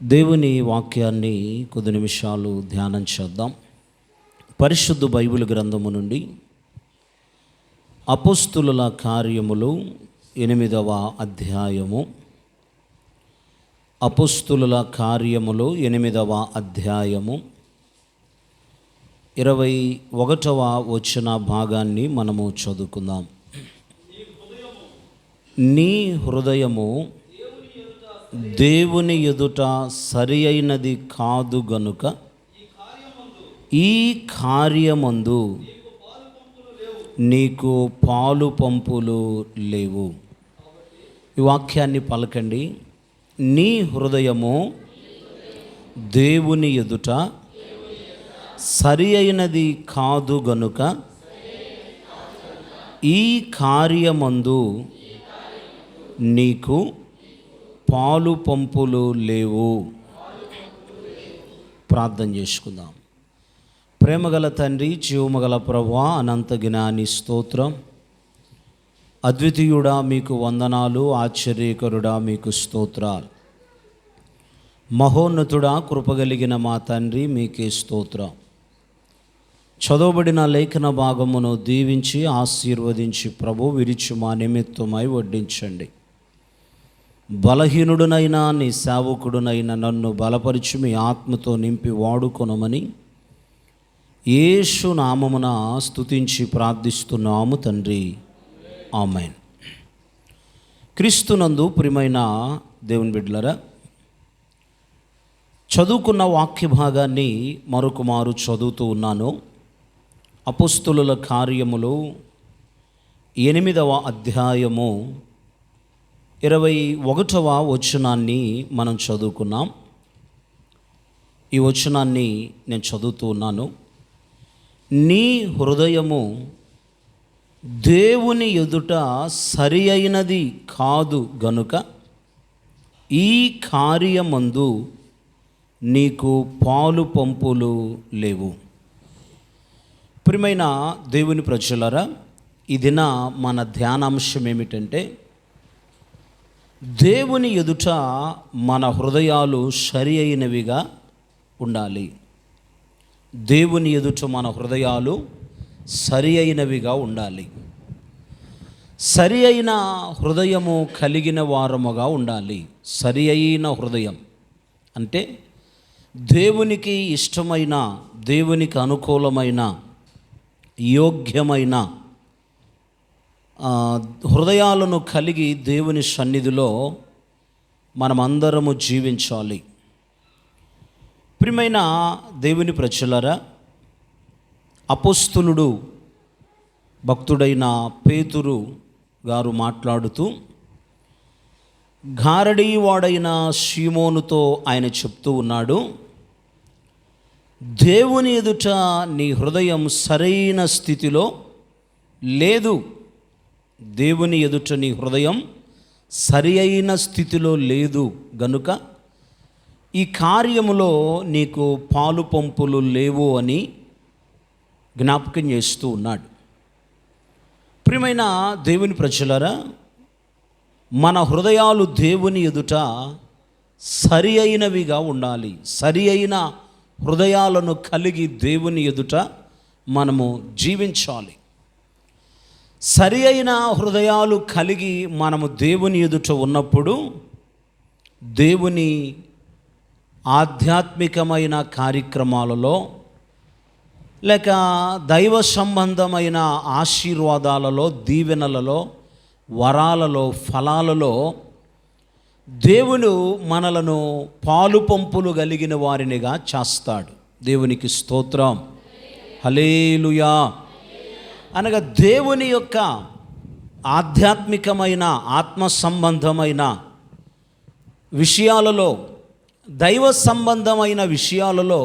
దేవుని వాక్యాన్ని కొద్ది నిమిషాలు ధ్యానం చేద్దాం. పరిశుద్ధ బైబిల్ గ్రంథము నుండి అపోస్తులుల కార్యములు 8వ అధ్యాయము. అపోస్తులుల కార్యములు 8వ అధ్యాయము 21వ వచన భాగాన్ని మనము చదువుకుందాం. నీ హృదయము దేవుని ఎదుట సరి అయినది కాదు గనుక ఈ కార్యమందు నీకు పాలు పంపులు లేవు. ఈ వాక్యాన్ని పలకండి. నీ హృదయము దేవుని ఎదుట సరి అయినది కాదు గనుక ఈ కార్యమందు నీకు పాలు పంపులు లేవు. ప్రార్థన చేసుకుందాం. ప్రేమగల తండ్రి, జీవమగల ప్రభువా, అనంత జ్ఞాని స్తోత్రం. అద్వితీయుడా మీకు వందనాలు, ఆశ్చర్యకరుడా మీకు స్తోత్రాలు. మహోన్నతుడా, కృపగలిగిన మా తండ్రి మీకే స్తోత్రం. చదవబడిన లేఖన భాగమును దీవించి ఆశీర్వదించి ప్రభు విరిచి మా నిమిత్తమై వడ్డించండి. బలహీనుడునైనా నీ సేవకుడునైనా నన్ను బలపరిచి మీ ఆత్మతో నింపి వాడుకొనమని యేసు నామమున స్తుతించి ప్రార్థిస్తున్నాము తండ్రి, ఆమేన్. క్రీస్తునందు ప్రియమైన దేవుని బిడ్డలారా, చదువుకున్న వాక్య భాగాన్ని మరొక మారు చదువుతూ ఉన్నాను. అపోస్తులుల కార్యములు 8వ అధ్యాయము 21వ వచనాన్ని మనం చదువుకున్నాం. ఈ వచనాన్ని నేను చదువుతూ ఉన్నాను. నీ హృదయము దేవుని ఎదుట సరి అయినది కాదు గనుక ఈ కార్యమందు నీకు పాలు పంపులు లేవు. ప్రియమైన దేవుని ప్రజలారా, ఈ దిన మన ధ్యానాంశం ఏమిటంటే, దేవుని ఎదుట మన హృదయాలు సరి అయినవిగా ఉండాలి. దేవుని ఎదుట మన హృదయాలు సరి అయినవిగా ఉండాలి. సరి అయిన హృదయము కలిగిన వారముగా ఉండాలి. సరి అయిన హృదయం అంటే దేవునికి ఇష్టమైన, దేవునికి అనుకూలమైన, యోగ్యమైన హృదయాలను కలిగి దేవుని సన్నిధిలో మనమందరము జీవించాలి. ప్రియమైన దేవుని ప్రజలారా, అపోస్తులుడు భక్తుడైన పేతురు గారు మాట్లాడుతూ గారడీవాడైన సీమోనుతో ఆయన చెప్తూ ఉన్నాడు, దేవుని ఎదుట నీ హృదయం సరైన స్థితిలో లేదు. దేవుని ఎదుట నీ హృదయం సరి అయిన స్థితిలో లేదు గనుక ఈ కార్యములో నీకు పాలు పంపులు లేవు అని జ్ఞాపకం చేస్తూ ఉన్నాడు. ప్రియమైన దేవుని ప్రజలారా, మన హృదయాలు దేవుని ఎదుట సరి అయినవిగా ఉండాలి. సరి అయిన హృదయాలను కలిగి దేవుని ఎదుట మనము జీవించాలి. సరి అయిన హృదయాలు కలిగి మనము దేవుని ఎదుట ఉన్నప్పుడు దేవుని ఆధ్యాత్మికమైన కార్యక్రమాలలో లేక దైవ సంబంధమైన ఆశీర్వాదాలలో, దీవెనలలో, వరాలలో, ఫలాలలో దేవుడు మనలను పాలు పంపులు కలిగిన వారినిగా చేస్తాడు. దేవునికి స్తోత్రం, హల్లెలూయా. అనగా దేవుని యొక్క ఆధ్యాత్మికమైన, ఆత్మ సంబంధమైన విషయాలలో, దైవ సంబంధమైన విషయాలలో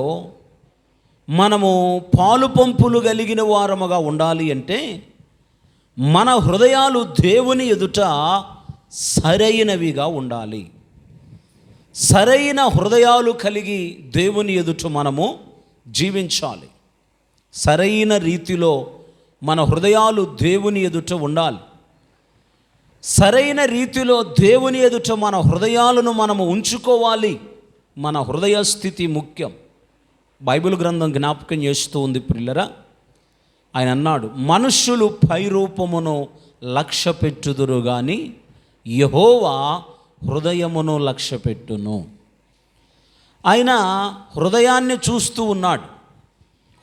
మనము పాలు పంపులు కలిగిన వారముగా ఉండాలి అంటే మన హృదయాలు దేవుని ఎదుట సరైనవిగా ఉండాలి. సరైన హృదయాలు కలిగి దేవుని ఎదుట మనము జీవించాలి. సరైన రీతిలో మన హృదయాలు దేవుని ఎదుట ఉండాలి. సరైన రీతిలో దేవుని ఎదుట మన హృదయాలను మనము ఉంచుకోవాలి. మన హృదయ స్థితి ముఖ్యం. బైబిల్ గ్రంథం జ్ఞాపకం చేస్తూ ఉంది ప్రియులరా. ఆయన అన్నాడు, మనుష్యులు పైరూపమును లక్ష్య పెట్టుదురు కానీ యెహోవా హృదయమును లక్ష్య పెట్టును. ఆయన హృదయాన్ని చూస్తూ ఉన్నాడు,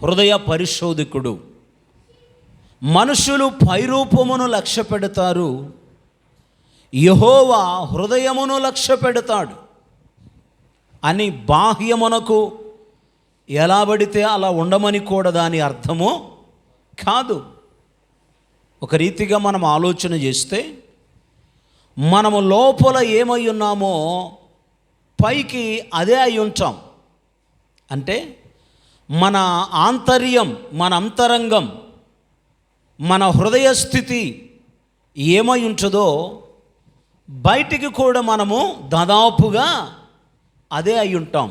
హృదయ పరిశోధకుడు. మనుషులు పైరూపమును లక్ష్య పెడతారు, యెహోవా హృదయమును లక్ష్య పెడతాడు అని బాహ్యమునకు ఎలా పడితే అలా ఉండమని కూడా దాని అర్థము కాదు. ఒక రీతిగా మనం ఆలోచన చేస్తే మనము లోపల ఏమై ఉన్నామో పైకి అదే అయి ఉంటాం. అంటే మన ఆంతర్యం, మన అంతరంగం, మన హృదయ స్థితి ఏమై ఉంటుందో బయటికి కూడా మనము దాదాపుగా అదే అయి ఉంటాం.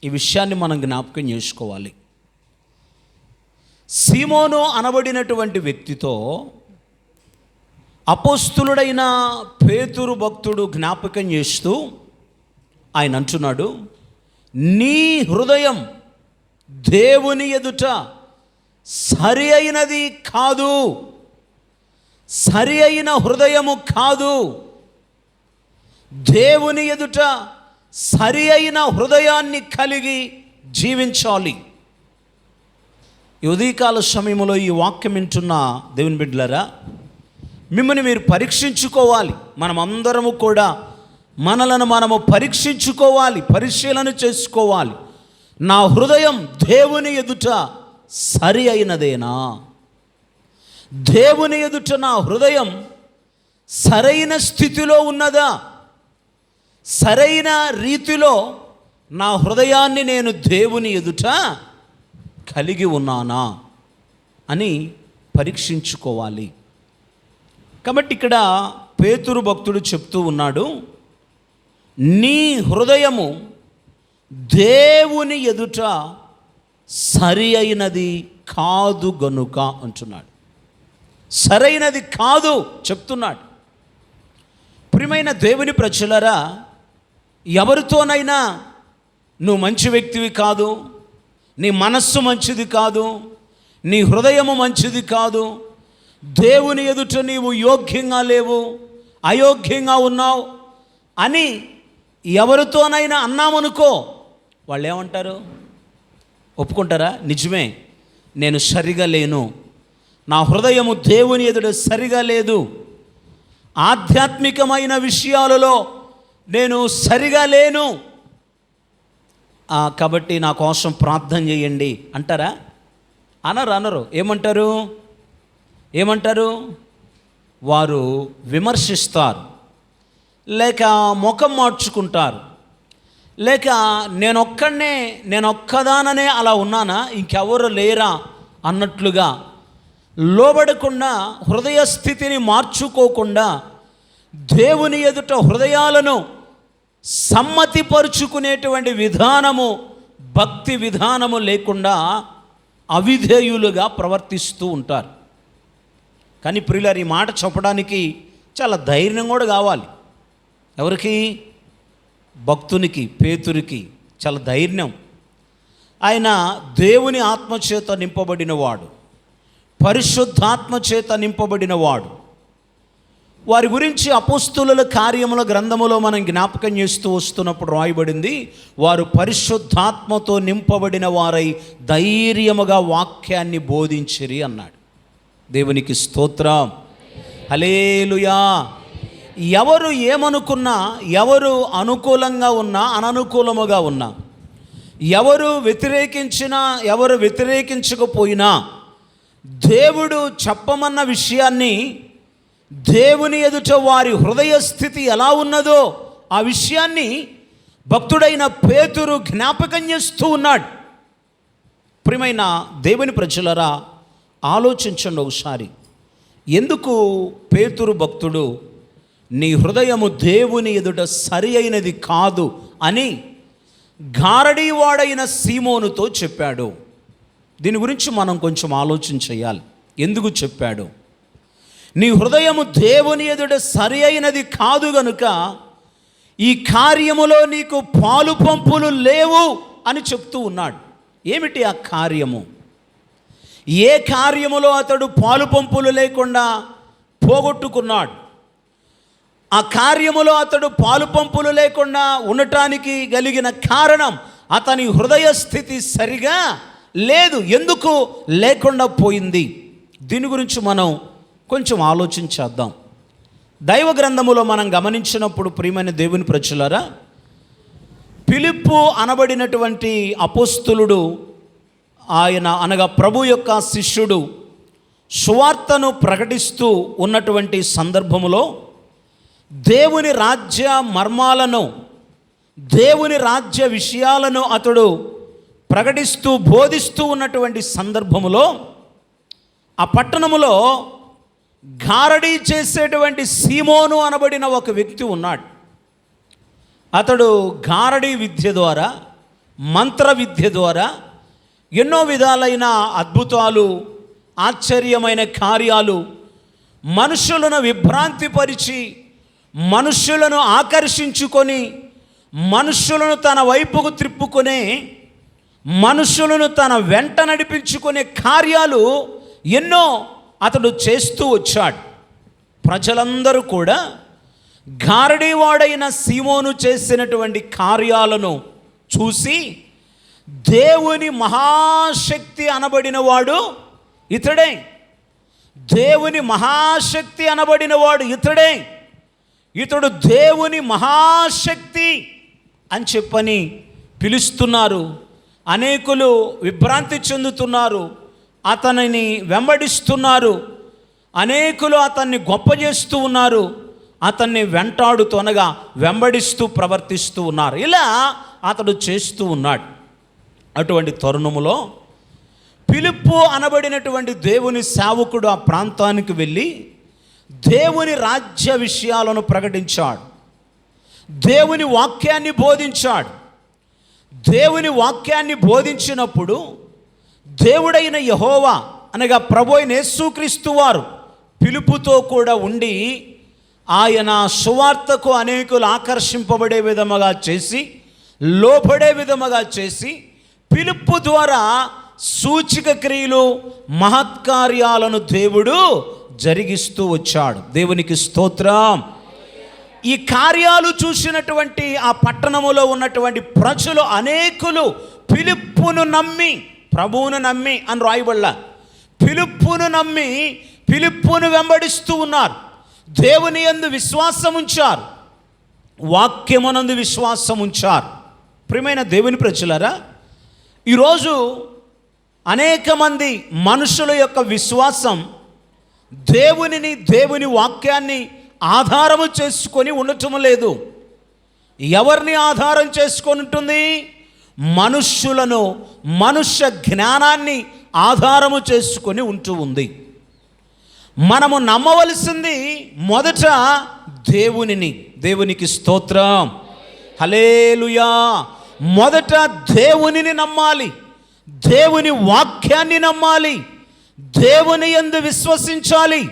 ఈ విషయాన్ని మనం జ్ఞాపకం చేసుకోవాలి. సీమోను అనబడినటువంటి వ్యక్తితో అపోస్తులుడైన పేతురు భక్తుడు జ్ఞాపకం చేస్తూ ఆయన అంటున్నాడు, నీ హృదయం దేవుని ఎదుట సరి అయినది కాదు, సరి అయిన హృదయము కాదు. దేవుని ఎదుట సరి అయిన హృదయాన్ని కలిగి జీవించాలి. ఈ ఉదయకాల సమయంలో ఈ వాక్యం వింటున్న దేవుని బిడ్డలారా, మిమ్మల్ని మీరు పరీక్షించుకోవాలి. మనమందరము కూడా మనలను మనము పరీక్షించుకోవాలి, పరిశీలన చేసుకోవాలి. నా హృదయం దేవుని ఎదుట సరి అయినదేనా? దేవుని ఎదుట నా హృదయం సరైన స్థితిలో ఉన్నదా? సరైన రీతిలో నా హృదయాన్ని నేను దేవుని ఎదుట కలిగి ఉన్నానా అని పరీక్షించుకోవాలి. కాబట్టి ఇక్కడ పేతురు భక్తుడు చెప్తూ ఉన్నాడు, నీ హృదయము దేవుని ఎదుట సరి అయినది కాదు గనుక అంటున్నాడు. సరైనది కాదు చెప్తున్నాడు. ప్రియమైన దేవుని ప్రజలారా, ఎవరితోనైనా నువ్వు మంచి వ్యక్తివి కాదు, నీ మనస్సు మంచిది కాదు, నీ హృదయము మంచిది కాదు, దేవుని ఎదుట నీవు యోగ్యంగా లేవు, అయోగ్యంగా ఉన్నావు అని ఎవరితోనైనా అన్నామనుకో, వాళ్ళు ఏమంటారు? ఒప్పుకుంటారా? నిజమే, నేను సరిగా లేను, నా హృదయము దేవుని ఎదుట సరిగా లేదు, ఆధ్యాత్మికమైన విషయాలలో నేను సరిగా లేను, కాబట్టి నా కోసం ప్రార్థన చేయండి అంటారా? అనరు. ఏమంటారు? వారు విమర్శిస్తారు, లేక ముఖం మార్చుకుంటారు, లేక నేనొక్కదాననే అలా ఉన్నానా, ఇంకెవరు లేరా అన్నట్లుగా లోబడకుండా, హృదయ స్థితిని మార్చుకోకుండా, దేవుని ఎదుట హృదయాలను సమ్మతిపరుచుకునేటువంటి విధానము, భక్తి విధానము లేకుండా అవిధేయులుగా ప్రవర్తిస్తూ ఉంటారు. కానీ ప్రియులారా, ఈ మాట చెప్పడానికి చాలా ధైర్యం కూడా కావాలి. ఎవరికి? భక్తునికి, పేతురికి చాలా ధైర్యం. ఆయన దేవుని ఆత్మచేత నింపబడినవాడు, పరిశుద్ధాత్మ చేత నింపబడినవాడు. వారి గురించి అపోస్తులుల కార్యముల గ్రంథములో మనం జ్ఞాపకం చేస్తూ వస్తున్నప్పుడు రాయబడింది, వారు పరిశుద్ధాత్మతో నింపబడిన వారై ధైర్యముగా వాక్యాన్ని బోధించిరి అన్నాడు. దేవునికి స్తోత్రం, హల్లెలూయా. ఎవరు ఏమనుకున్నా, ఎవరు అనుకూలంగా ఉన్నా అననుకూలముగా ఉన్నా, ఎవరు వ్యతిరేకించినా ఎవరు వ్యతిరేకించకపోయినా, దేవుడు చెప్పమన్న విషయాన్ని, దేవుని ఎదుట వారి హృదయ స్థితి ఎలా ఉన్నదో ఆ విషయాన్ని భక్తుడైన పేతురు జ్ఞాపకం చేస్తూ ఉన్నాడు. ప్రియమైన దేవుని ప్రజలారా, ఆలోచించండి ఒకసారి. ఎందుకు పేతురు భక్తుడు నీ హృదయము దేవుని ఎదుట సరి అయినది కాదు అని గారడీవాడైన సీమోనుతో చెప్పాడు? దీని గురించి మనం కొంచెం ఆలోచన చేయాలి. ఎందుకు చెప్పాడు? నీ హృదయము దేవుని ఎదుట సరి అయినది కాదు గనుక ఈ కార్యములో నీకు పాలు పంపులు లేవు అని చెప్తూ ఉన్నాడు. ఏమిటి ఆ కార్యము? ఏ కార్యములో అతడు పాలు పంపులు లేకుండా పోగొట్టుకున్నాడు? ఆ కార్యములో అతడు పాలు పంపులు లేకుండా ఉండటానికి కలిగిన కారణం అతని హృదయ స్థితి సరిగా లేదు. ఎందుకు లేకుండా పోయింది? దీని గురించి మనం కొంచెం ఆలోచించేద్దాం. దైవ గ్రంథములో మనం గమనించినప్పుడు ప్రియమైన దేవుని ప్రజలారా, ఫిలిప్పు అనబడినటువంటి అపోస్తలుడు, ఆయన అనగా ప్రభు యొక్క శిష్యుడు, సువార్తను ప్రకటిస్తూ ఉన్నటువంటి సందర్భములో దేవుని రాజ్య మర్మాలను, దేవుని రాజ్య విషయాలను అతడు ప్రకటిస్తూ బోధిస్తూ ఉన్నటువంటి సందర్భములో ఆ పట్టణములో గారడీ చేసేటువంటి సీమోను అనబడిన ఒక వ్యక్తి ఉన్నాడు. అతడు గారడీ విద్య ద్వారా, మంత్ర విద్య ద్వారా ఎన్నో విధాలైన అద్భుతాలు, ఆశ్చర్యమైన కార్యాలు, మనుషులను విభ్రాంతిపరిచి, మనుషులను ఆకర్షించుకొని, మనుషులను తన వైపుకు త్రిప్పుకునే, మనుషులను తన వెంట నడిపించుకునే కార్యాలు ఎన్నో అతడు చేస్తూ వచ్చాడు. ప్రజలందరూ కూడా గారడీవాడైన సీమోను చేసినటువంటి కార్యాలను చూసి, దేవుని మహాశక్తి అనబడినవాడు ఇతడే, దేవుని మహాశక్తి అనబడినవాడు ఇతడే, ఇతడు దేవుని మహాశక్తి అని చెప్పని పిలుస్తున్నారు. అనేకులు విభ్రాంతి చెందుతున్నారు, అతనిని వెంబడిస్తున్నారు, అనేకులు అతన్ని గొప్ప చేస్తూ ఉన్నారు, అతన్ని వెంటాడుతూ అనగా వెంబడిస్తూ ప్రవర్తిస్తూ ఉన్నారు. ఇలా అతడు చేస్తూ ఉన్నాడు. అటువంటి తరుణములో ఫిలిప్పు అనబడినటువంటి దేవుని సేవకుడు ఆ ప్రాంతానికి వెళ్ళి దేవుని రాజ్య విషయాలను ప్రకటించాడు, దేవుని వాక్యాన్ని బోధించాడు. దేవుని వాక్యాన్ని బోధించినప్పుడు దేవుడైన యెహోవా అనగా ప్రభు అయిన యేసుక్రీస్తు వారు ఫిలిప్పుతో కూడా ఉండి ఆయన సువార్తకు అనేకులు ఆకర్షింపబడే విధముగా చేసి, లోబడే విధముగా చేసి, ఫిలిప్పు ద్వారా సూచక క్రియలు, మహత్కార్యాలను దేవుడు జరిగిస్తూ వచ్చాడు. దేవునికి స్తోత్రం. ఈ కార్యాలు చూసినటువంటి ఆ పట్టణములో ఉన్నటువంటి ప్రజలు అనేకులు ఫిలిప్పును నమ్మి, ప్రభువును నమ్మి అని రాయబడలా, ఫిలిప్పును నమ్మి ఫిలిప్పును వెంబడిస్తూ ఉన్నారు. దేవుని యందు విశ్వాసం ఉంచారు, వాక్యమునందు విశ్వాసం ఉంచారు. ప్రియమైన దేవుని ప్రజలారా, ఈరోజు అనేక మంది మనుషుల యొక్క విశ్వాసం దేవునిని, దేవుని వాక్యాన్ని ఆధారము చేసుకొని ఉండటం లేదు. ఎవరిని ఆధారం చేసుకొని ఉంటుంది? మనుష్యులను, మనుష్య జ్ఞానాన్ని ఆధారము చేసుకొని ఉంటూ ఉంది. మనము నమ్మవలసింది మొదట దేవునిని. దేవునికి స్తోత్రం, హల్లెలూయా. మొదట దేవునిని నమ్మాలి, దేవుని వాక్యాన్ని నమ్మాలి, దేవుని యందు విశ్వసించాలి,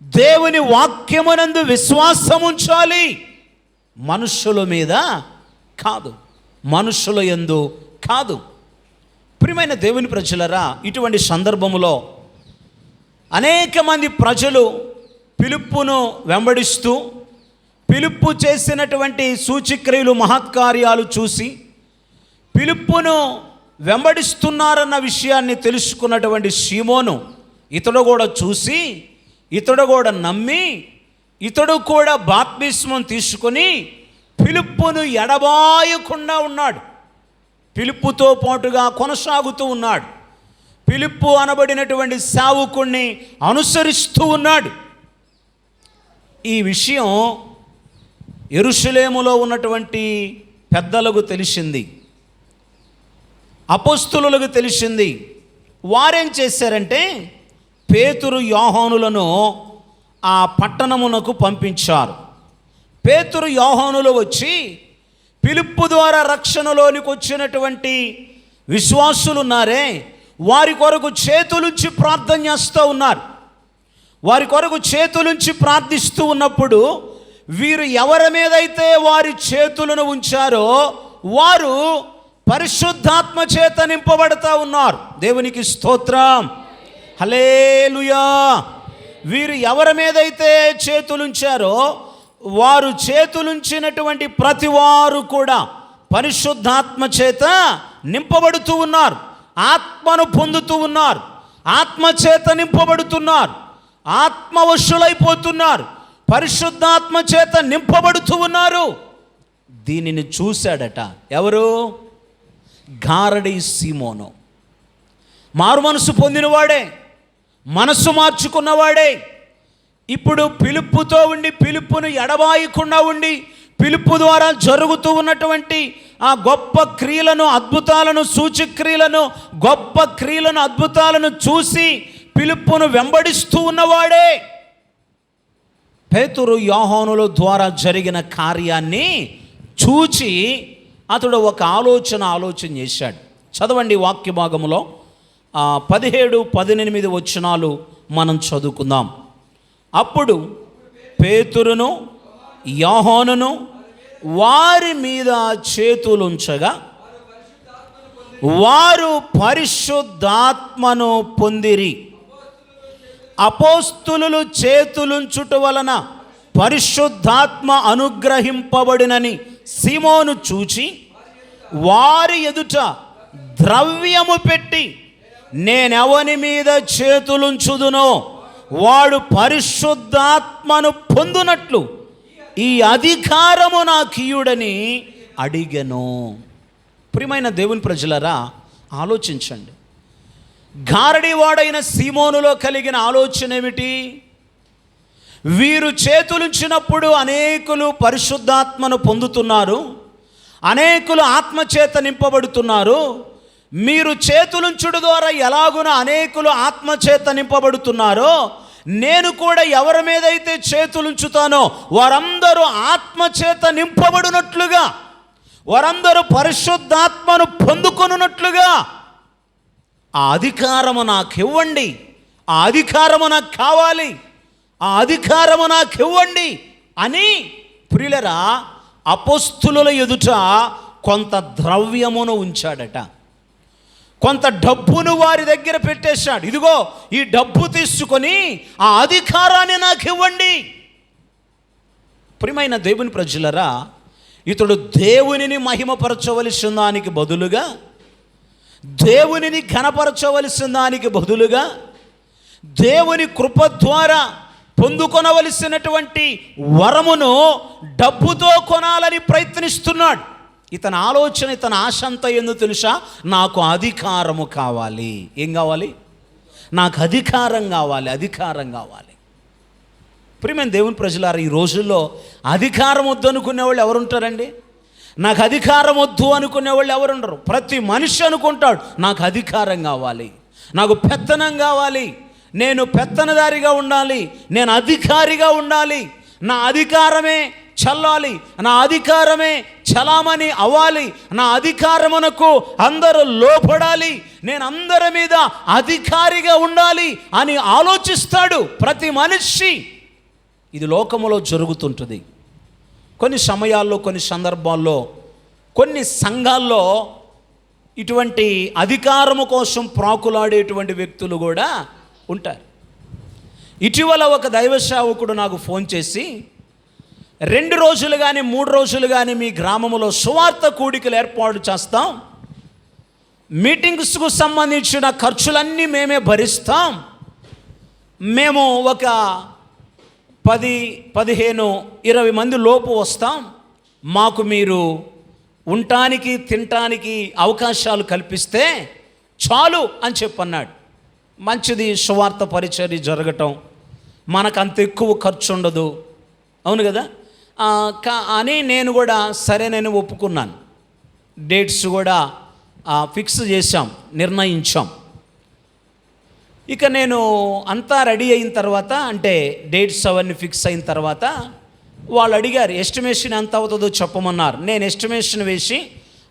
దేవుని వాక్యమునందు విశ్వాసం ఉంచాలి. మనుషుల మీద కాదు, మనుషుల యందు కాదు. ప్రియమైన దేవుని ప్రజలరా, ఇటువంటి సందర్భములో అనేక మంది ప్రజలు ఫిలిప్పును వెంబడిస్తూ, ఫిలిప్పు చేసినటువంటి సూచక్రియలు, మహత్కార్యాలు చూసి ఫిలిప్పును వెంబడిస్తున్నారన్న విషయాన్ని తెలుసుకున్నటువంటి సీమోను ఇతడు కూడా చూసి, ఇతడు కూడా నమ్మి, ఇతడు కూడా బాప్తిస్మం తీసుకొని ఫిలిప్పును ఎడబాయకుండా ఉన్నాడు. ఫిలిప్పుతో పాటుగా కొనసాగుతూ ఉన్నాడు. ఫిలిప్పు అనబడినటువంటి సేవకుణ్ణి అనుసరిస్తూ ఉన్నాడు. ఈ విషయం యెరూషలేములో ఉన్నటువంటి పెద్దలకు తెలిసింది, అపోస్తలులకు తెలిసింది. వారేం చేశారంటే పేతురు, యోహానులను ఆ పట్టణమునకు పంపించారు. పేతురు, యోహానులు వచ్చి ఫిలిప్పు ద్వారా రక్షణలోనికి వచ్చినటువంటి విశ్వాసులు ఉన్నారే, వారి కొరకు చేతులుంచి ప్రార్థన చేస్తూ ఉన్నారు. వారి కొరకు చేతులుంచి ప్రార్థిస్తూ ఉన్నప్పుడు వీరు ఎవరి మీదైతే వారి చేతులను ఉంచారో వారు పరిశుద్ధాత్మ చేత నింపబడతా ఉన్నారు. దేవునికి స్తోత్రం, హల్లెలూయా. వీరు ఎవరి మీదైతే చేతులుంచారో వారు చేతులుంచినటువంటి ప్రతి వారు కూడా పరిశుద్ధాత్మ చేత నింపబడుతూ ఉన్నారు, ఆత్మను పొందుతూ ఉన్నారు, ఆత్మ చేత నింపబడుతున్నారు, ఆత్మవశులైపోతున్నారు, పరిశుద్ధాత్మ చేత నింపబడుతూ ఉన్నారు. దీనిని చూశాడట ఎవరు? గారడీ సీమోను. మారు మనసు పొందినవాడే, మనస్సు మార్చుకున్నవాడే. ఇప్పుడు పిలుపుతో ఉండి పిలుపును ఎడబాయకుండా ఉండి పిలుపు ద్వారా జరుగుతూ ఉన్నటువంటి ఆ గొప్ప క్రియలను, అద్భుతాలను, సూచక్రియలను, గొప్ప క్రియలను, అద్భుతాలను చూసి పిలుపును వెంబడిస్తూ ఉన్నవాడే. పేతురు యోహానుల ద్వారా జరిగిన కార్యాన్ని చూచి అతడు ఒక ఆలోచన చేశాడు. చదవండి వాక్య భాగంలో 17, 18 వచనాలు మనం చదువుకుందాం. అప్పుడు పేతురును యోహానును వారి మీద చేతులుంచగా వారు పరిశుద్ధాత్మను పొందిరి. అపోస్తులు చేతులుంచుట వలన పరిశుద్ధాత్మ అనుగ్రహింపబడినని సీమోను చూచి వారి ఎదుట ద్రవ్యము పెట్టి, నేనెవని మీద చేతులుంచుదునో వాడు పరిశుద్ధాత్మను పొందునట్లు ఈ అధికారము నాకియుడని అడిగెను. ప్రియమైన దేవుని ప్రజలరా, ఆలోచించండి. గారడీవాడైన సీమోనులో కలిగిన ఆలోచన ఏమిటి? వీరు చేతులుంచినప్పుడు అనేకులు పరిశుద్ధాత్మను పొందుతున్నారు, అనేకులు ఆత్మచేత నింపబడుతున్నారు. మీరు చేతులుంచుడు ద్వారా ఎలాగున అనేకులు ఆత్మచేత నింపబడుతున్నారో, నేను కూడా ఎవరి మీదైతే చేతులుంచుతానో వారందరూ ఆత్మచేత నింపబడినట్లుగా, వారందరూ పరిశుద్ధాత్మను పొందుకొనున్నట్లుగా ఆ అధికారము నాకు ఇవ్వండి, ఆ అధికారము నాకు కావాలి, ఆ అధికారము నాకు ఇవ్వండి అని ప్రియులరా అపోస్తులుల ఎదుట కొంత ద్రవ్యమును ఉంచాడట, కొంత డబ్బును వారి దగ్గర పెట్టేశాడు. ఇదిగో ఈ డబ్బు తీసుకొని ఆ అధికారాన్ని నాకు ఇవ్వండి. ప్రియమైన దేవుని ప్రజలరా, ఇతడు దేవునిని మహిమపరచవలసిన దానికి బదులుగా, దేవునిని ఘనపరచవలసిన దానికి బదులుగా, దేవుని కృప ద్వారా పొందుకొనవలసినటువంటి వరమును డబ్బుతో కొనాలని ప్రయత్నిస్తున్నాడు. ఇతని ఆలోచన, ఇతని ఆశ అంతా ఏందో తెలుసా? నాకు అధికారము కావాలి. ఏం కావాలి? నాకు అధికారం కావాలి, అధికారం కావాలి. ప్రియమైన దేవుని ప్రజలారా, ఈ రోజుల్లో అధికారం వద్దు అనుకునేవాళ్ళు ఎవరుంటారండి? నాకు అధికారం వద్దు అనుకునేవాళ్ళు ఎవరుండరు. ప్రతి మనిషి అనుకుంటాడు నాకు అధికారం కావాలి, నాకు పెత్తనం కావాలి, నేను పెత్తనదారిగా ఉండాలి, నేను అధికారిగా ఉండాలి, నా అధికారమే చల్లాలి, నా అధికారమే చలామణి అవ్వాలి, నా అధికారమునకు అందరూ లోపడాలి, నేను అందరి మీద అధికారిగా ఉండాలి అని ఆలోచిస్తాడు ప్రతి మనిషి. ఇది లోకములో జరుగుతుంటుంది. కొన్ని సమయాల్లో, కొన్ని సందర్భాల్లో, కొన్ని సంఘాల్లో ఇటువంటి అధికారము కోసం ప్రాకులాడేటువంటి వ్యక్తులు కూడా ఉంటారు. ఇటీవల ఒక దైవ సేవకుడు నాకు ఫోన్ చేసి, 2 రోజులు కానీ 3 రోజులు కానీ మీ గ్రామంలో సువార్త కూడికలు ఏర్పాటు చేస్తాం, మీటింగ్స్కు సంబంధించిన ఖర్చులన్నీ మేమే భరిస్తాం, మేము ఒక 10, 15, 20 మంది లోపు వస్తాం, మాకు మీరు ఉండటానికి తినటానికి అవకాశాలు కల్పిస్తే చాలు అని చెప్పన్నాడు. మంచిది, సువార్త పరిచర్య జరగటం, మనకు అంత ఎక్కువ ఖర్చు ఉండదు, అవును కదా అని నేను కూడా సరేనని ఒప్పుకున్నాను. డేట్స్ కూడా ఫిక్స్ చేశాం, నిర్ణయించాం. ఇక నేను అంతా రెడీ అయిన తర్వాత, అంటే డేట్స్ అవన్నీ ఫిక్స్ అయిన తర్వాత వాళ్ళు అడిగారు ఎస్టిమేషన్ ఎంత అవుతుందో చెప్పమన్నారు. నేను ఎస్టిమేషన్ వేసి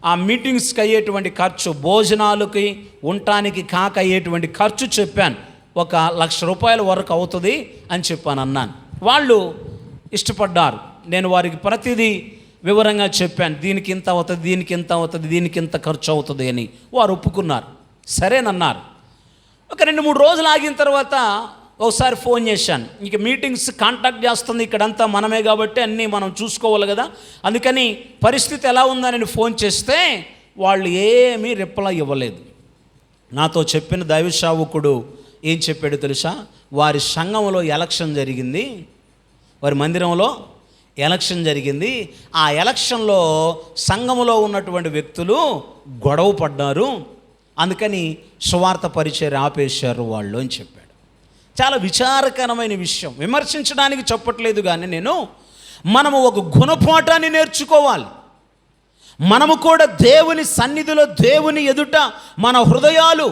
ఆ మీటింగ్స్కి అయ్యేటువంటి ఖర్చు, భోజనాలకి ఉండటానికి కాక అయ్యేటువంటి ఖర్చు చెప్పాను. 1,00,000 రూపాయల వరకు అవుతుంది అని చెప్పాను, అన్నాను. వాళ్ళు ఇష్టపడ్డారు. నేను వారికి ప్రతిదీ వివరంగా చెప్పాను, దీనికి ఇంత అవుతుంది, దీనికి ఇంత అవుతుంది, దీనికి ఇంత ఖర్చు అవుతుంది అని. వారు ఒప్పుకున్నారు, సరేనన్నారు. ఒక 2-3 రోజులు ఆగిన తర్వాత ఒకసారి ఫోన్ చేశాను. ఇంక మీటింగ్స్ కాంటాక్ట్ చేస్తుంది ఇక్కడంతా మనమే కాబట్టి అన్నీ మనం చూసుకోవాలి కదా, అందుకని పరిస్థితి ఎలా ఉందని ఫోన్ చేస్తే వాళ్ళు ఏమీ రిప్లై ఇవ్వలేదు. నాతో చెప్పిన దైవ సేవకుడు ఏం చెప్పాడో తెలుసా? వారి సంఘంలో ఎలక్షన్ జరిగింది, వారి మందిరంలో ఎలక్షన్ జరిగింది. ఆ ఎలక్షన్లో సంఘంలో ఉన్నటువంటి వ్యక్తులు గొడవ పడ్డారు, అందుకని సువార్త పరిచయం ఆపేశారు వాళ్ళు అని చెప్పాడు. చాలా విచారకరమైన విషయం. విమర్శించడానికి చెప్పట్లేదు, కానీ మనము ఒక గుణపాఠాన్ని నేర్చుకోవాలి. మనము కూడా దేవుని సన్నిధిలో, దేవుని ఎదుట మన హృదయాలు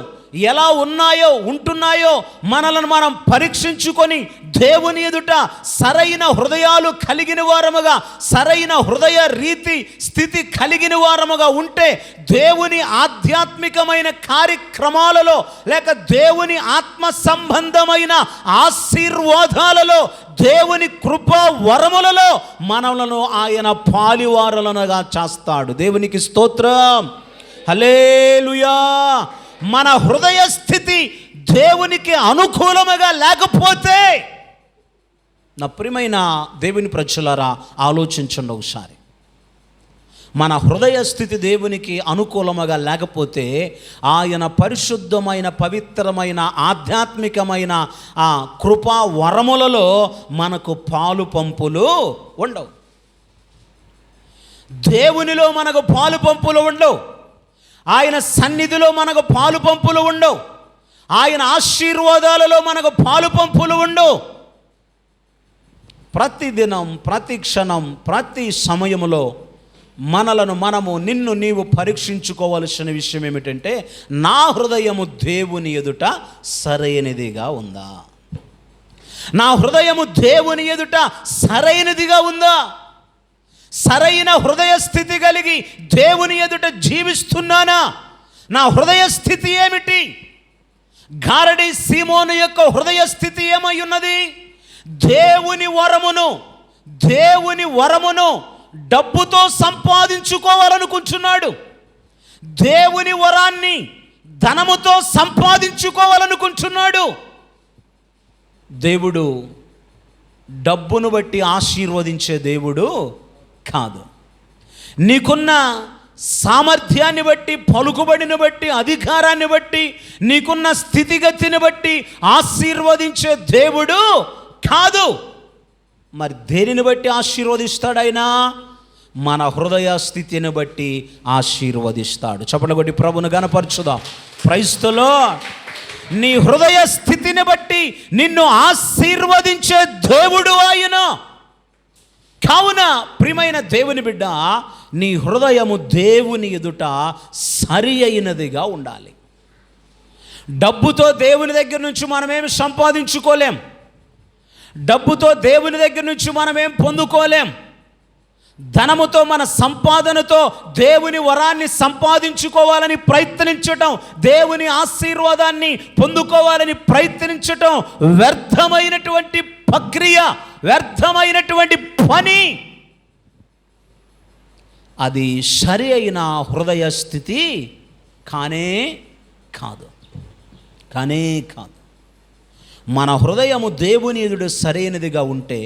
ఎలా ఉన్నాయో ఉంటున్నాయో మనలను మనం పరీక్షించుకొని దేవుని ఎదుట సరైన హృదయాలు కలిగిన వారముగా, సరైన హృదయ రీతి స్థితి కలిగిన వారముగా ఉంటే దేవుని ఆధ్యాత్మికమైన కార్యక్రమాలలో లేక దేవుని ఆత్మ సంబంధమైన ఆశీర్వాదాలలో, దేవుని కృపా వరములలో మనలను ఆయన పాలివారులనుగా చేస్తాడు. దేవునికి స్తోత్రం, హల్లెలూయా. మన హృదయ స్థితి దేవునికి అనుకూలముగా లేకపోతే, నా ప్రియమైన దేవుని ప్రజలారా ఆలోచించండి ఒకసారి. మన హృదయ స్థితి దేవునికి అనుకూలముగా లేకపోతే ఆయన పరిశుద్ధమైన, పవిత్రమైన, ఆధ్యాత్మికమైన ఆ కృపా వరములలో మనకు పాలు పంపులు ఉండవు. దేవునిలో మనకు పాలు పంపులు ఉండవు, ఆయన సన్నిధిలో మనకు పాలు పంపులు ఉండవు, ఆయన ఆశీర్వాదాలలో మనకు పాలు పంపులు ఉండవు. ప్రతి దినం, ప్రతి క్షణం, ప్రతి సమయంలో మనము నిన్ను నీవు పరీక్షించుకోవలసిన విషయం ఏమిటంటే, నా హృదయము దేవుని ఎదుట సరైనదిగా ఉందా? నా హృదయము దేవుని ఎదుట సరైనదిగా ఉందా? సరైన హృదయ స్థితి కలిగి దేవుని ఎదుట జీవిస్తున్నానా? నా హృదయ స్థితి ఏమిటి? గారడి సీమోను యొక్క హృదయ స్థితి ఏమై ఉన్నది? దేవుని వరమును డబ్బుతో సంపాదించుకోవాలనుకుంటున్నాడు. దేవుని వరాన్ని ధనముతో సంపాదించుకోవాలనుకుంటున్నాడు. దేవుడు డబ్బును బట్టి ఆశీర్వదించే దేవుడు కాదు. నీకున్న సామర్థ్యాన్ని బట్టి, పలుకుబడిని బట్టి, అధికారాన్ని బట్టి, నీకున్న స్థితిగతిని బట్టి ఆశీర్వదించే దేవుడు కాదు. మరి దేనిని బట్టి ఆశీర్వదిస్తాడు ఆయన? మన హృదయ స్థితిని బట్టి ఆశీర్వదిస్తాడు. చప్పట్లు కొట్టి ప్రభువును గణపరచుదాం. Praise the lord. నీ హృదయ స్థితిని బట్టి నిన్ను ఆశీర్వదించే దేవుడు ఆయన. కావున ప్రియమైన దేవుని బిడ్డ, నీ హృదయము దేవుని ఎదుట సరి అయినదిగా ఉండాలి. డబ్బుతో దేవుని దగ్గర నుంచి మనమేమి సంపాదించుకోలేం, డబ్బుతో దేవుని దగ్గర నుంచి మనమేం పొందుకోలేం. ధనముతో, మన సంపాదనతో దేవుని వరాన్ని సంపాదించుకోవాలని ప్రయత్నించటం, దేవుని ఆశీర్వాదాన్ని పొందుకోవాలని ప్రయత్నించటం వ్యర్థమైనటువంటి ప్రక్రియ, వ్యర్థమైనటువంటి పని. అది సరి అయిన హృదయ స్థితి కానే కాదు. మన హృదయము దేవుని ఎదుట సరైనదిగా ఉంటే,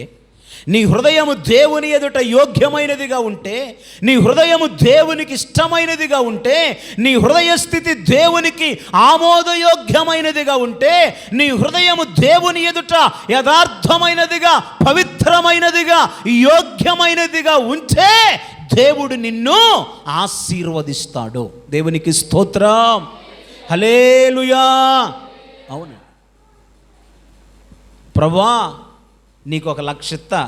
నీ హృదయము దేవుని ఎదుట యోగ్యమైనదిగా ఉంటే, నీ హృదయము దేవునికి ఇష్టమైనదిగా ఉంటే, నీ హృదయ స్థితి దేవునికి ఆమోదయోగ్యమైనదిగా ఉంటే, నీ హృదయము దేవుని ఎదుట యథార్థమైనదిగా, పవిత్రమైనదిగా, యోగ్యమైనదిగా ఉంటే దేవుడు నిన్ను ఆశీర్వదిస్తాడు. దేవునికి స్తోత్రం, హల్లెలూయా. అవును ప్రభువా, నీకు 1,00,000 ఇస్తా,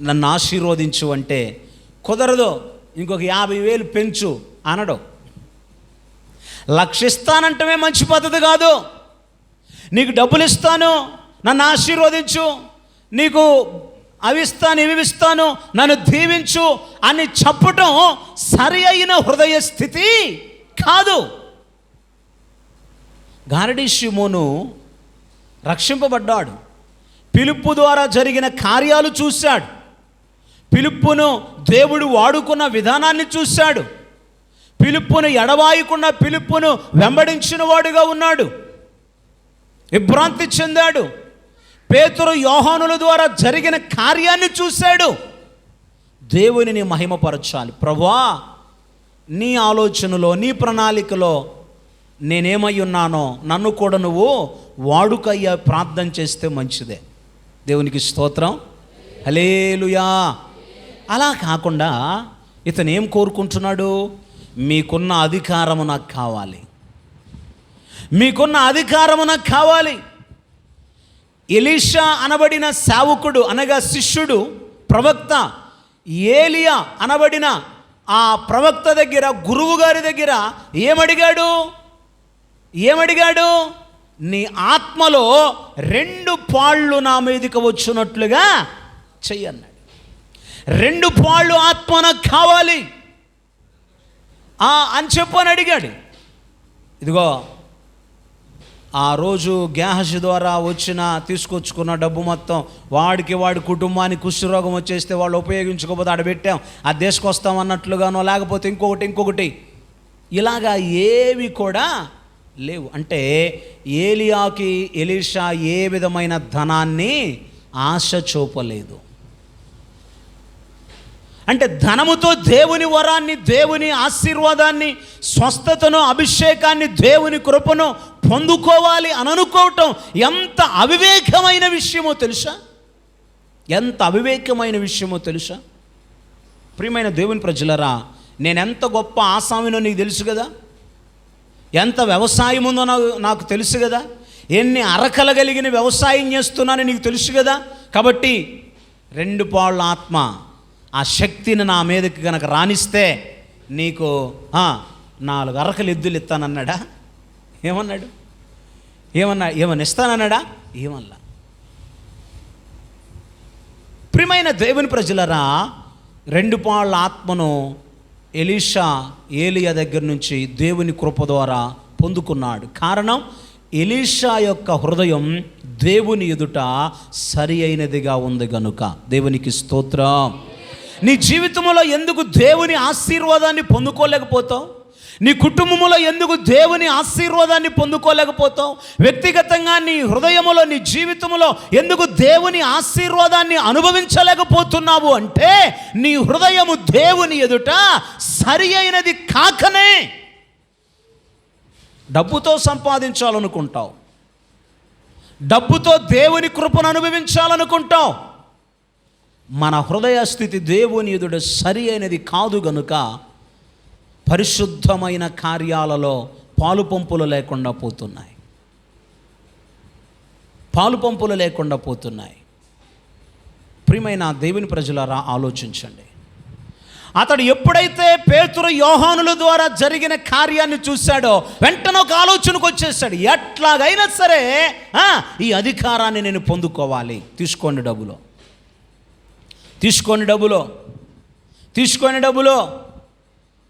నన్ను ఆశీర్వదించు అంటే కుదరదు, ఇంకొక 50,000 పెంచు అనడు. 1,00,000 ఇస్తానంటమే మంచి పద్ధతి కాదు. నీకు డబ్బులు ఇస్తాను, నన్ను ఆశీర్వదించు, నీకు అవి ఇస్తాను, ఇవి ఇస్తాను, నన్ను దీవించు అని చెప్పటం సరి అయిన హృదయ స్థితి కాదు. గారడీ సీమోను రక్షింపబడ్డాడు, పిలుపు ద్వారా జరిగిన కార్యాలు చూశాడు. ఫిలిప్పును దేవుడు వాడుకున్న విధానాన్ని చూశాడు. ఫిలిప్పును ఎడబాయకుండా ఫిలిప్పును వెంబడించిన వాడుగా ఉన్నాడు. విభ్రాంతి చెందాడు. పేతురు యోహానుల ద్వారా జరిగిన కార్యాన్ని చూశాడు. దేవునిని మహిమపరచాలి. ప్రభువా, నీ ఆలోచనలో, నీ ప్రణాళికలో నేనేమై ఉన్నానో నన్ను కూడా నువ్వు వాడుకయ్యా ప్రార్థన చేస్తే మంచిదే. దేవునికి స్తోత్రం, హల్లెలూయా. అలా కాకుండా ఇతను ఏం కోరుకుంటున్నాడు? మీకున్న అధికారము నాకు కావాలి, మీకున్న అధికారము నాకు కావాలి. ఎలీషా అనబడిన సేవకుడు అనగా శిష్యుడు, ప్రవక్త ఏలియా అనబడిన ఆ ప్రవక్త దగ్గర, గురువు గారి దగ్గర ఏమడిగాడు? నీ ఆత్మలో 2 పాళ్ళు నా మీదకి వచ్చినట్లుగా చెయ్యన్నాడు. 2 పాళ్ళు ఆత్మ నాకు కావాలి అని చెప్పని అడిగాడు. ఇదిగో ఆ రోజు గ్యాస్ ద్వారా తీసుకొచ్చుకున్న డబ్బు మొత్తం వాడి కుటుంబానికి కుష్ఠరోగం వచ్చేస్తే వాళ్ళు ఉపయోగించుకోకపోతే ఆడ పెట్టాం, అది తీసుకొస్తాం అన్నట్లుగానో, లేకపోతే ఇంకొకటి ఇలాగా ఏవి కూడా లేవు. అంటే ఏలియాకి ఎలీషా ఏ విధమైన ధనాన్ని ఆశ చూపలేదు. అంటే ధనముతో దేవుని వరాన్ని, దేవుని ఆశీర్వాదాన్ని, స్వస్థతను, అభిషేకాన్ని, దేవుని కృపను పొందుకోవాలి అని అనుకోవటం ఎంత అవివేకమైన విషయమో తెలుసా? ఎంత అవివేకమైన విషయమో తెలుసా? ప్రియమైన దేవుని ప్రజలరా, నేనెంత గొప్ప ఆసామినో నీకు తెలుసు కదా, ఎంత వ్యవసాయం ఉందో నాకు తెలుసు కదా, ఎన్ని అరకలగలిగిన వ్యవసాయం చేస్తున్నానో నీకు తెలుసు కదా. కాబట్టి 2 పాళ్ళ ఆత్మ, ఆ శక్తిని నా మీదకి కనుక రాణిస్తే నీకు 4 అరకలు ఎద్దులు ఇస్తానన్నాడా? ఏమన్నా ఇస్తానన్నాడా? ఏమల్లా. ప్రియమైన దేవుని ప్రజలరా, 2 పాళ్ళ ఆత్మను ఎలీషా ఏలియా దగ్గర నుంచి దేవుని కృప ద్వారా పొందుకున్నాడు. కారణం, ఎలీషా యొక్క హృదయం దేవుని ఎదుట సరి అయినదిగా ఉంది గనుక. దేవునికి స్తోత్రం. నీ జీవితంలో ఎందుకు దేవుని ఆశీర్వాదాన్ని పొందుకోలేకపోతావు? నీ కుటుంబంలో ఎందుకు దేవుని ఆశీర్వాదాన్ని పొందుకోలేకపోతావు? వ్యక్తిగతంగా నీ హృదయములో, నీ జీవితంలో ఎందుకు దేవుని ఆశీర్వాదాన్ని అనుభవించలేకపోతున్నావు అంటే నీ హృదయము దేవుని ఎదుట సరి అయినది కాకనే. డబ్బుతో సంపాదించాలనుకుంటావు, డబ్బుతో దేవుని కృపను అనుభవించాలనుకుంటావు. మన హృదయ స్థితి దేవుని ఎదుట సరి అయినది కాదు గనుక పరిశుద్ధమైన కార్యాలలో పాలుపంపులు లేకుండా పోతున్నాయి. ప్రియమైన దేవుని ప్రజలారా, ఆలోచించండి. అతడు ఎప్పుడైతే పేతురు యోహానుల ద్వారా జరిగిన కార్యాన్ని చూశాడో వెంటనే ఒక ఆలోచనకు వచ్చేసాడు. ఎట్లాగైనా సరే ఈ అధికారాన్ని నేను పొందుకోవాలి. తీసుకోండి డబ్బులో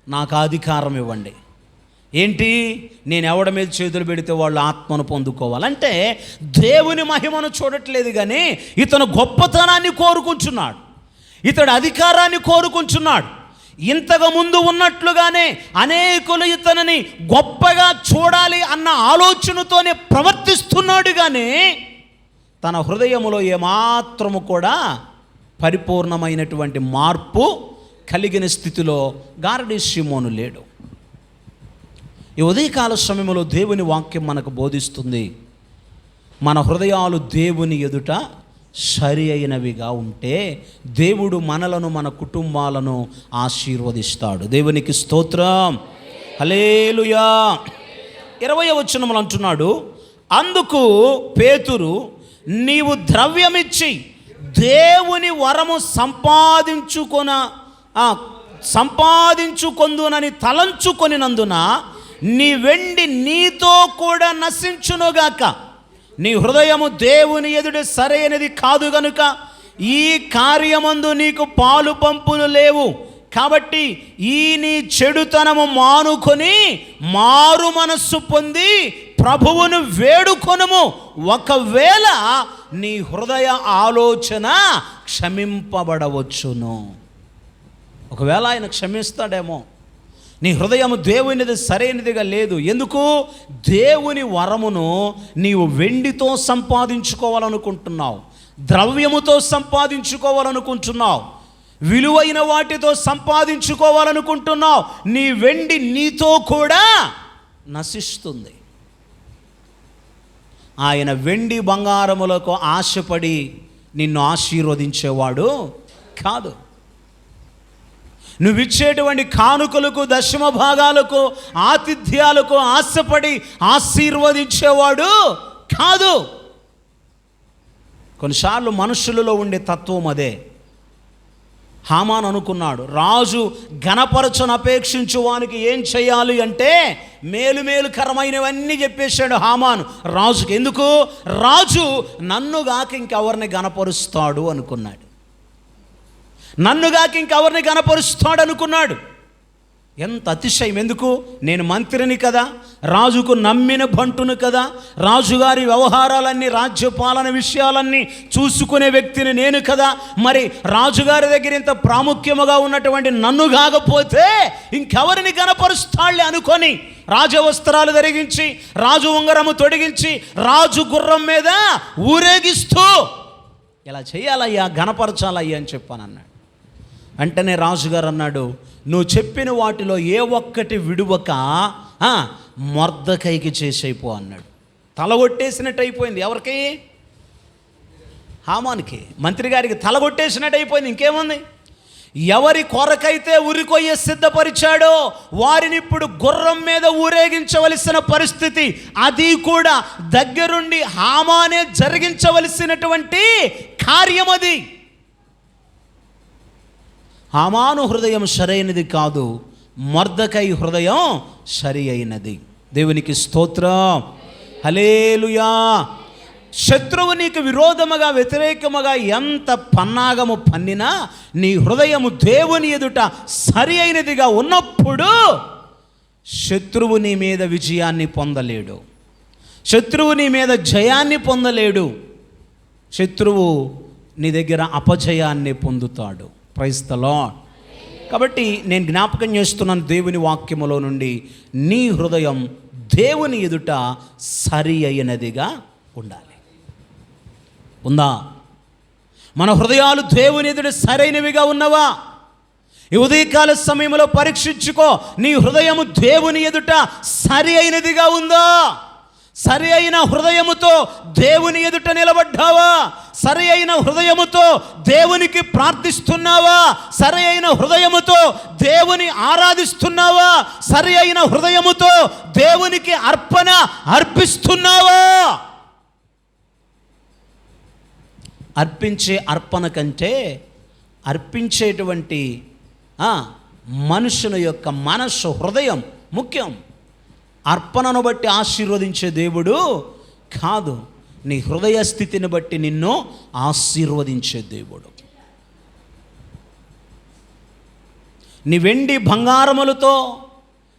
నాకు అధికారం ఇవ్వండి. ఏంటి? నేను ఎవడ మీద చేతులు పెడితే వాళ్ళు ఆత్మను పొందుకోవాలంటే దేవుని మహిమను చూడట్లేదు, కానీ ఇతను గొప్పతనాన్ని కోరుకుంటున్నాడు, ఇతడు అధికారాన్ని కోరుకుంటున్నాడు. ఇంతకు ముందు ఉన్నట్లుగానే అనేకులు ఇతనిని గొప్పగా చూడాలి అన్న ఆలోచనతోనే ప్రవర్తిస్తున్నాడు, కానీ తన హృదయములో ఏమాత్రము కూడా పరిపూర్ణమైనటువంటి మార్పు కలిగిన స్థితిలో గారడీ సీమోను లేడు. ఈ ఉదయకాల సమయంలో దేవుని వాక్యం మనకు బోధిస్తుంది, మన హృదయాలు దేవుని ఎదుట సరి అయినవిగా ఉంటే దేవుడు మనలను, మన కుటుంబాలను ఆశీర్వదిస్తాడు. దేవునికి స్తోత్రం, హల్లెలూయా. 20వ వచనములో అంటున్నాడు, అందుకు పేతురు, నీవు ద్రవ్యమిచ్చి దేవుని వరము సంపాదించుకొందునని తలంచుకొనినందున నీ వెండి నీతో కూడా నశించునుగాక. నీ హృదయము దేవుని ఎదుట సరైనది కాదు గనుక ఈ కార్యమందు నీకు పాలు పంపులు లేవు. కాబట్టి ఈ నీ చెడుతనము మానుకొని మారు మనస్సు పొంది ప్రభువును వేడుకొనుము, ఒకవేళ నీ హృదయ ఆలోచన క్షమింపబడవచ్చును. ఒకవేళ ఆయన క్షమిస్తాడేమో. నీ హృదయం దేవునిది సరైనదిగా లేదు. ఎందుకు? దేవుని వరమును నీవు వెండితో సంపాదించుకోవాలనుకుంటున్నావు, ద్రవ్యముతో సంపాదించుకోవాలనుకుంటున్నావు, విలువైన వాటితో సంపాదించుకోవాలనుకుంటున్నావు. నీ వెండి నీతో కూడా నశిస్తుంది. ఆయన వెండి బంగారములకు ఆశపడి నిన్ను ఆశీర్వదించేవాడు కాదు. నువ్విచ్చేటువంటి కానుకలకు, దశమ భాగాలకు, ఆతిథ్యాలకు ఆశపడి ఆశీర్వదించేవాడు కాదు. కొన్నిసార్లు మనుషులలో ఉండే తత్వం అదే. హామాను అనుకున్నాడు, రాజు ఘనపరచను అపేక్షించు వానికి ఏం చేయాలి అంటే మేలుకరమైనవన్నీ చెప్పేశాడు హామాను రాజుకి. ఎందుకు? రాజు నన్నుగాక ఇంకెవరిని ఘనపరుస్తాడు అనుకున్నాడు. నన్నుగాక ఇంకెవరిని ఘనపరుస్తాడు అనుకున్నాడు. ఎంత అతిశయం! ఎందుకు? నేను మంత్రిని కదా, రాజుకు నమ్మిన బంటును కదా, రాజుగారి వ్యవహారాలన్నీ, రాజ్యపాలన విషయాలన్నీ చూసుకునే వ్యక్తిని నేను కదా. మరి రాజుగారి దగ్గర ఇంత ప్రాముఖ్యముగా ఉన్నటువంటి నన్ను కాకపోతే ఇంకెవరిని ఘనపరుస్తాళ్లే అనుకొని రాజవస్త్రాలు ధరిగించి, రాజు ఉంగరము తొడిగించి, రాజు గుర్రం మీద ఊరేగిస్తూ ఇలా చేయాలయ్యా, ఘనపరచాలయ్యా అని చెప్పానన్నాడు. వెంటనే రాజుగారు అన్నాడు, నువ్వు చెప్పిన వాటిలో ఏ ఒక్కటి విడువక మొర్దెకైకి చేసేయిపో అన్నాడు. తలగొట్టేసినట్టు అయిపోయింది. ఎవరికి? హామానికి, మంత్రి గారికి తలగొట్టేసినట్టు అయిపోయింది. ఇంకేముంది? ఎవరి కొరకైతే ఉరికొయ్య సిద్ధపరిచాడో వారిని ఇప్పుడు గుర్రం మీద ఊరేగించవలసిన పరిస్థితి, అది కూడా దగ్గరుండి హామానే జరిగించవలసినటువంటి కార్యం అది. హామాను హృదయం సరైనది కాదు, మొర్దెకై హృదయం సరి అయినది. దేవునికి స్తోత్రం, హల్లెలూయా. శత్రువు నీకు విరోధముగా, వ్యతిరేకముగా ఎంత పన్నాగము పన్నినా నీ హృదయము దేవుని ఎదుట సరి అయినదిగా ఉన్నప్పుడు శత్రువు నీ మీద విజయాన్ని పొందలేడు, శత్రువు నీ మీద జయాన్ని పొందలేడు. శత్రువు నీ దగ్గర అపజయాన్ని పొందుతాడు. Praise the Lord. కాబట్టి నేను జ్ఞాపకం చేస్తున్నాను దేవుని వాక్యములో నుండి, నీ హృదయం దేవుని ఎదుట సరి అయినదిగా ఉండాలి. ఉందా? మన హృదయాలు దేవుని ఎదుట సరైనవిగా ఉన్నవా? ఈ ఉదయకాల సమయంలో పరీక్షించుకో, నీ హృదయము దేవుని ఎదుట సరి అయినదిగా ఉందా? సరి అయిన హృదయముతో దేవుని ఎదుట నిలబడ్డావా? సరి అయిన హృదయముతో దేవునికి ప్రార్థిస్తున్నావా? సరి అయిన హృదయముతో దేవుని ఆరాధిస్తున్నావా? సరి అయిన హృదయముతో దేవునికి అర్పణ అర్పిస్తున్నావా? అర్పించే అర్పణ కంటే అర్పించేటువంటి మనుషుని యొక్క మనస్సు, హృదయం ముఖ్యం. అర్పణను బట్టి ఆశీర్వదించే దేవుడు కాదు, నీ హృదయ స్థితిని బట్టి నిన్ను ఆశీర్వదించే దేవుడు. నీ వెండి బంగారములతో,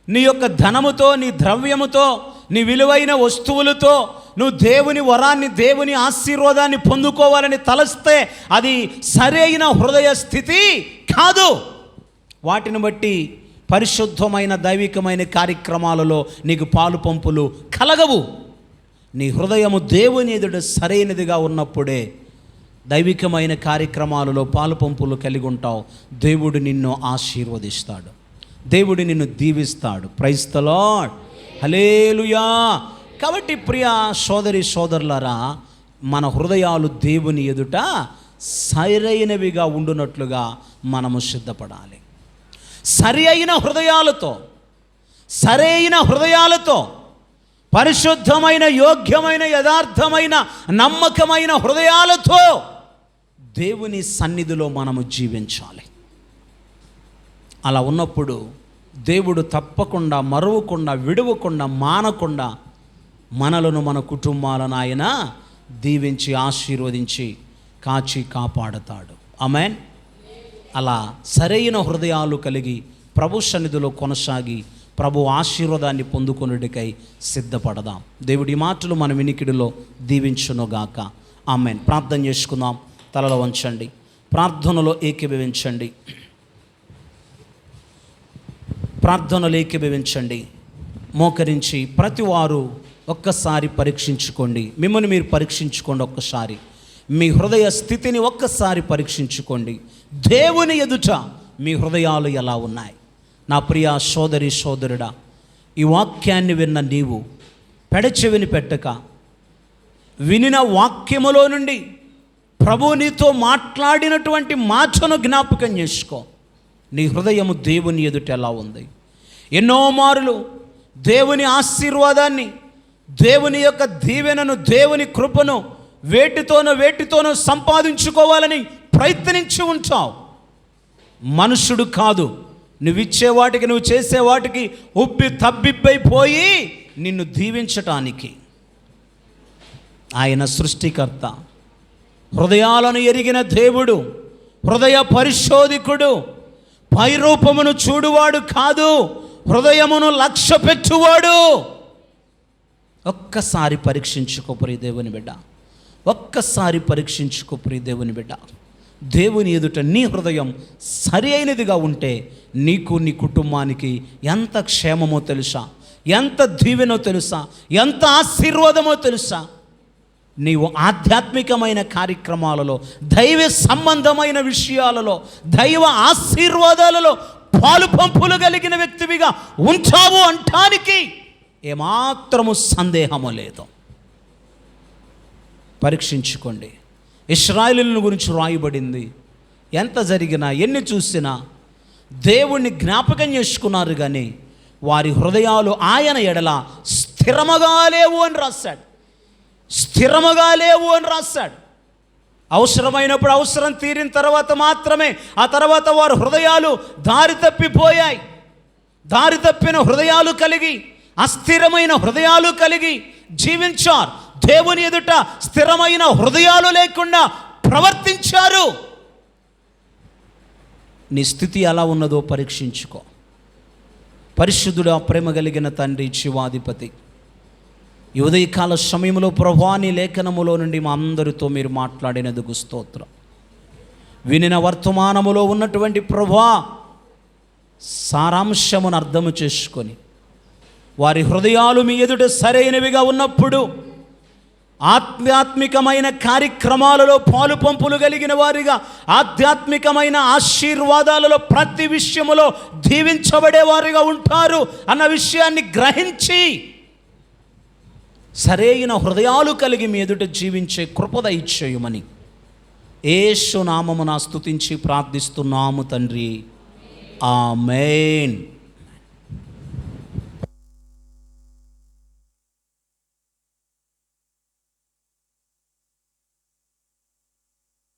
నీ యొక్క ధనముతో, నీ ద్రవ్యముతో, నీ విలువైన వస్తువులతో నువ్వు దేవుని వరాన్ని, దేవుని ఆశీర్వాదాన్ని పొందుకోవాలని తలస్తే అది సరైన హృదయ స్థితి కాదు. వాటిని బట్టి పరిశుద్ధమైన దైవికమైన కార్యక్రమాలలో నీకు పాలు పంపులు కలగవు. నీ హృదయము దేవుని ఎదుట సరైనదిగా ఉన్నప్పుడే దైవికమైన కార్యక్రమాలలో పాలు పంపులు కలిగి ఉంటావు. దేవుడు నిన్ను ఆశీర్వదిస్తాడు, దేవుడు నిన్ను దీవిస్తాడు. ప్రైజ్ ది లార్డ్, హల్లెలూయా. కాబట్టి ప్రియ సోదరి సోదరులారా, మన హృదయాలు దేవుని ఎదుట సరైనవిగా ఉండునట్లుగా మనము సిద్ధపడాలి. సరి అయిన హృదయాలతో, సరైన హృదయాలతో, పరిశుద్ధమైన, యోగ్యమైన, యథార్థమైన, నమ్మకమైన హృదయాలతో దేవుని సన్నిధిలో మనము జీవించాలి. అలా ఉన్నప్పుడు దేవుడు తప్పకుండా, మరువకుండా, విడవకుండా, మానకుండా మనలను, మన కుటుంబాలను ఆయన దీవించి ఆశీర్వదించి కాచి కాపాడుతాడు. ఆమేన్. అలా సరైన హృదయాలు కలిగి ప్రభు సన్నిధిలో కొనసాగి ప్రభు ఆశీర్వాదాన్ని పొందుకొనుటకై సిద్ధపడదాం. దేవుడి మాటలు మన వినికిడిలో దీవించునుగాక. ఆమేన్. ప్రార్థన చేసుకుందాం. తలలో వంచండి, ప్రార్థనలో ఏకీభవించండి. ప్రార్థనలో ఏకీభవించండి. మోకరించి ప్రతి వారు ఒక్కసారి పరీక్షించుకోండి. మిమ్మల్ని మీరు పరీక్షించుకోండి. ఒక్కసారి మీ హృదయ స్థితిని ఒక్కసారి పరీక్షించుకోండి. దేవుని ఎదుట మీ హృదయాలు ఎలా ఉన్నాయి? నా ప్రియ సోదరి సోదరుడా, ఈ వాక్యాన్ని విన్న నీవు పెడచెవిని పెట్టక వినిన వాక్యములో నుండి ప్రభు నీతో మాట్లాడినటువంటి మాటను జ్ఞాపకం చేసుకో. నీ హృదయము దేవుని ఎదుట ఎలా ఉంది? ఎన్నో మారులు దేవుని ఆశీర్వాదాన్ని, దేవుని యొక్క దీవెనను, దేవుని కృపను వేటితోనో సంపాదించుకోవాలని ప్రయత్నించి ఉంటావు. మనుషుడు కాదు, నువ్విచ్చే వాటికి, నువ్వు చేసే వాటికి ఉబ్బి తబ్బిబ్బైపోయి నిన్ను దీవించటానికి ఆయన సృష్టికర్త, హృదయాలను ఎరిగిన దేవుడు, హృదయ పరిశోధకుడు, పైరూపమును చూడువాడు కాదు, హృదయమును లక్ష్య పెట్టువాడు. ఒక్కసారి పరీక్షించుకో ప్రియ దేవుని బిడ్డ, ఒక్కసారి పరీక్షించుకో ప్రియ దేవుని బిడ్డ. దేవుని ఎదుట నీ హృదయం సరి అయినదిగా ఉంటే నీకు, నీ కుటుంబానికి ఎంత క్షేమమో తెలుసా, ఎంత దీవెనో తెలుసా, ఎంత ఆశీర్వాదమో తెలుసా. నీవు ఆధ్యాత్మికమైన కార్యక్రమాలలో, దైవ సంబంధమైన విషయాలలో, దైవ ఆశీర్వాదాలలో పాలు పంపులు కలిగిన వ్యక్తివిగా ఉంటావు అంటానికి ఏమాత్రము సందేహము లేదు. పరీక్షించుకోండి. ఇశ్రాయేలుల గురించి రాయబడింది. ఎంత జరిగినా, ఎన్ని చూసినా దేవుణ్ణి జ్ఞాపకం చేసుకున్నారు, కానీ వారి హృదయాలు ఆయన ఎడల స్థిరముగా లేవు అని రాశాడు. స్థిరముగా లేవు అని రాశాడు. అవసరమైనప్పుడు, అవసరం తీరిన తర్వాత మాత్రమే, ఆ తర్వాత వారి హృదయాలు దారి తప్పిపోయాయి. దారి తప్పిన హృదయాలు కలిగి, అస్థిరమైన హృదయాలు కలిగి జీవించారు. దేవుని ఎదుట స్థిరమైన హృదయాలు లేకుండా ప్రవర్తించారు. నీ స్థితి ఎలా ఉన్నదో పరీక్షించుకో. పరిశుద్ధుడు, ప్రేమ కలిగిన తండ్రి, జీవాధిపతి, ఈ ఉదయకాల సమయంలో ప్రభువా, నీ లేఖనములో నుండి మా అందరితో మీరు మాట్లాడినందుకు స్తోత్రం. వినిన వర్తమానములో ఉన్నటువంటి ప్రభువా సారాంశమును అర్థము చేసుకొని, వారి హృదయాలు మీ ఎదుట సరైనవిగా ఉన్నప్పుడు ఆధ్యాత్మికమైన కార్యక్రమాలలో పాలు పంపులు కలిగిన వారిగా, ఆధ్యాత్మికమైన ఆశీర్వాదాలలో ప్రతి విషయములో దీవించబడే వారిగా ఉంటారు అన్న విషయాన్ని గ్రహించి సరైన హృదయాలు కలిగి మీ ఎదుట జీవించే కృపద ఇచ్చేయమని యేసు నామమున స్తుతించి ప్రార్థిస్తున్నాము తండ్రి. ఆమేన్.